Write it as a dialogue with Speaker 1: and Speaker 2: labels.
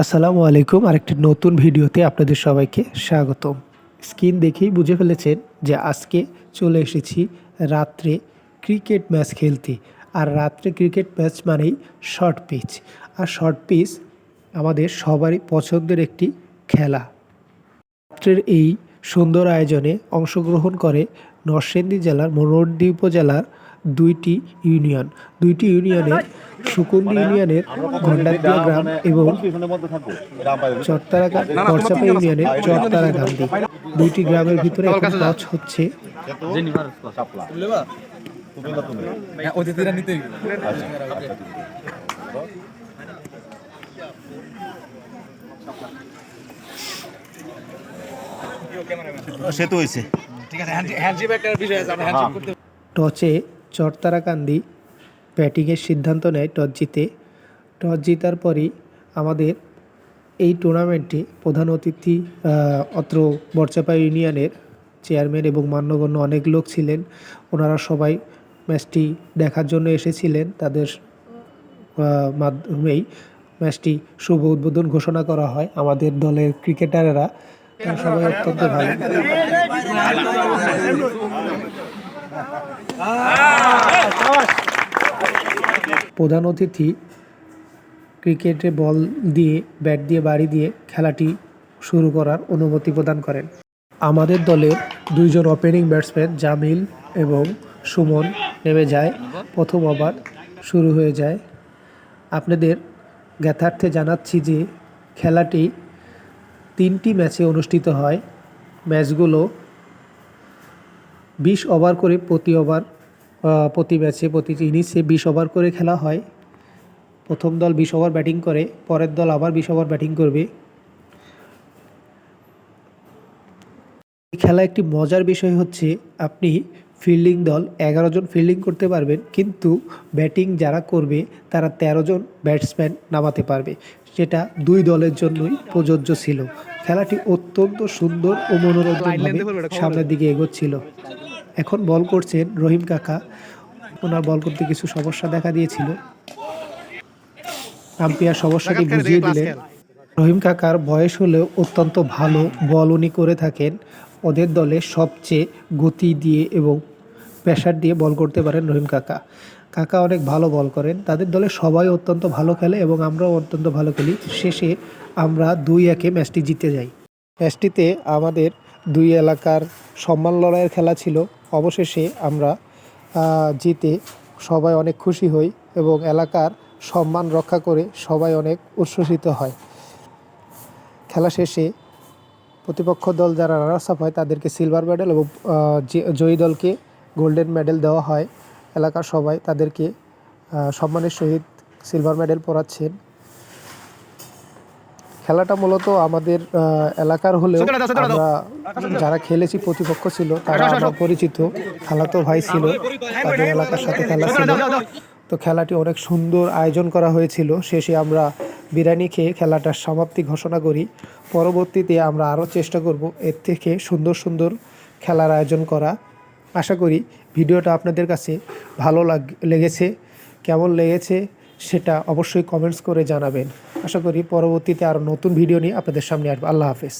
Speaker 1: আসসালামু আলাইকুম। আরেকটি নতুন ভিডিওতে আপনাদের সবাইকে স্বাগতম। স্ক্রিন দেখেই বুঝে ফেলেছেন যে আজকে চলে এসেছি রাত্রে ক্রিকেট ম্যাচ খেলতে। আর রাত্রে ক্রিকেট ম্যাচ মানেই শর্ট পিচ। আর শর্ট পিচ আমাদের সবারই পছন্দের একটি খেলা। রাত্রের এই সুন্দর আয়োজনে অংশগ্রহণ করে নরসিংদী জেলার মনোহরদী উপজেলার দুইটি ইউনিয়নের সুকুন্দি ইউনিয়নের গন্ডারদিয়া গ্রাম এবং বর্ষাপা ইউনিয়নের চরতারাকান্দি। দুইটি গ্রামের ভিতরে এখন টস হচ্ছে। টসে চরতারাকান্দি ব্যাটিংয়ের সিদ্ধান্ত নেয় টস জিতে। টস জিতার পরই আমাদের এই টুর্নামেন্টে প্রধান অতিথি অত্র বর্ষাপা ইউনিয়নের চেয়ারম্যান এবং মান্যগণ্য অনেক লোক ছিলেন। ওনারা সবাই ম্যাচটি দেখার জন্য এসেছিলেন। তাদের মাধ্যমেই ম্যাচটি শুভ উদ্বোধন ঘোষণা করা হয়। আমাদের দলের ক্রিকেটাররা সবাই অত্যন্ত ভালো। প্রধান অতিথি ক্রিকেটে বল দিয়ে ব্যাট দিয়ে বাড়ি দিয়ে খেলাটি শুরু করার অনুমতি প্রদান করেন। আমাদের দলের দুইজন ওপেনিং ব্যাটসম্যান জামিল এবং সুমন নেমে যায়। প্রথম ওভার শুরু হয়ে যায়। আপনাদের জ্ঞাতার্থে জানাচ্ছি যে খেলাটি 3টি ম্যাচে অনুষ্ঠিত হয়। ম্যাচগুলো 20 ওভার করে প্রতি ম্যাচে প্রতিটি ইনিংসে 20 ওভার করে খেলা হয়। প্রথম দল 20 ওভার ব্যাটিং করে, পরের দল আবার 20 ওভার ব্যাটিং করবে। খেলা একটি মজার বিষয় হচ্ছে আপনি ফিল্ডিং দল 11 জন ফিল্ডিং করতে পারবেন, কিন্তু ব্যাটিং যারা করবে তারা 13 জন ব্যাটসম্যান নামাতে পারবে। সেটা দুই দলের জন্যই প্রযোজ্য ছিল। খেলাটি অত্যন্ত সুন্দর ও মনোরঞ্জনভাবে সামনের দিকে এগোচ্ছিল। এখন বল করছেন রহিম কাকা। ওনার বল করতে কিছু সমস্যা দেখা দিয়েছিল। আম্পায়ার সমস্যাটি বুঝিয়ে দিলেন। রহিম কাকার বয়স হলেও অত্যন্ত ভালো বল উনি করে থাকেন। ওদের দলে সবচেয়ে গতি দিয়ে এবং প্রেসার দিয়ে বল করতে পারেন রহিম কাকা। কাকা অনেক ভালো বল করেন। তাদের দলে সবাই অত্যন্ত ভালো খেলে এবং আমরাও অত্যন্ত ভালো খেলি। শেষে আমরা 2-1 ম্যাচটি জিতে যাই। ম্যাচটিতে আমাদের দুই এলাকার সম্মান লড়াইয়ের খেলা ছিল। অবশেষে আমরা জিতে সবাই অনেক খুশি হই এবং এলাকার সম্মান রক্ষা করে সবাই অনেক উচ্ছ্বসিত হয়। খেলা শেষে প্রতিপক্ষ দল যারা রানার্স আপ হয় তাদেরকে সিলভার মেডেল এবং জয়ী দলকে গোল্ডেন মেডেল দেওয়া হয়। এলাকার সবাই তাদেরকে সম্মানের সহিত সিলভার মেডেল পরাচ্ছেন। খেলাটা মূলত আমাদের এলাকার হলেও আমরা যারা খেলেছি প্রতিপক্ষ ছিল তারা আমার পরিচিত খালাতো ভাই ছিল, তাদের এলাকার সাথে খেলা ছিল। তো খেলাটি অনেক সুন্দর আয়োজন করা হয়েছিল। শেষে আমরা বিরিয়ানি খেয়ে খেলাটার সমাপ্তি ঘোষণা করি। পরবর্তীতে আমরা আরও চেষ্টা করব এর থেকে সুন্দর সুন্দর খেলার আয়োজন করা। আশা করি ভিডিওটা আপনাদের কাছে ভালো লেগেছে। কেমন লেগেছে সেটা অবশ্যই কমেন্টস করে জানাবেন। আশা করি পরবর্তীতে আরও নতুন ভিডিও নিয়ে আপনাদের সামনে আসবো। আল্লাহ হাফেজ।